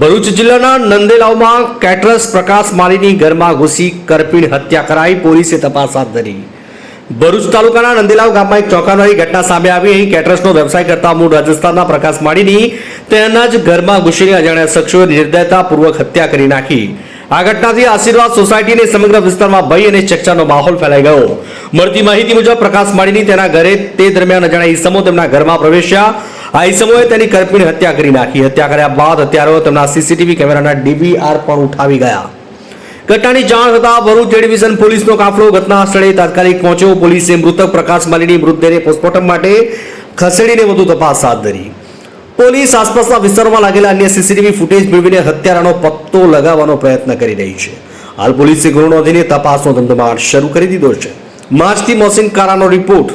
ભરૂચ જિલ્લાના નંદેલાવમાં કેટરસ પ્રકાશ માળીની ઘરમાં ઘૂસી કરપીણ હત્યા કરાઈ, પોલીસે તપાસ હાથ ધરી। ભરૂચ તાલુકાના નંદેલાવ ગામમાં એક ચોંકાવનારી ઘટના સામે આવી। અહીં કેટરસનો વ્યવસાય કરતા મૂળ રાજસ્થાનના પ્રકાશ માળીની તેના જ ઘરમાં ઘૂસીને અજાણ્યા શખ્સોએ નિર્દયતાપૂર્વક હત્યા કરી નાખી। આ ઘટનાથી આશીર્વાદ સોસાયટી અને સમગ્ર વિસ્તારમાં ભય અને ચકચારનો માહોલ ફેલાઈ ગયો। મળતી માહિતી મુજબ પ્રકાશ માળીની તેના ઘરે તે દરમિયાન અજાણ્યા ઈસમો તેમના ઘરમાં પ્રવેશ્યા। આ ઈસમોએ તેની કરપીણ હત્યા કરી નાખી। હત્યા કર્યા બાદ હત્યારાઓ તેમના સીસીટીવી કેમેરાના ડીવીઆર પણ ઉઠાવી ગયા। ઘટનાની જાણ થતા ભરૂચ એ ડિવિઝન પોલીસનો કાફલો ઘટના સ્થળે તાત્કાલિક પહોંચ્યો। પોલીસે મૃતક પ્રકાશ માળીની મૃતદેહને પોસ્ટમોર્ટમ માટે ખસેડીને વધુ તપાસ હાથ ધરી। પોલીસ આસપાસના વિસ્તારોમાં લાગેલા અન્ય સીસીટીવી ફૂટેજ મેળવીને હત્યારાનો પત્તો લગાવવાનો પ્રયત્ન કરી રહી છે। હાલ પોલીસે ગુનો નોંધીને તપાસનો ધમધમાટ શરૂ કરી દીધો છે। માર્ચથી મોહસિન કારાનો રિપોર્ટ।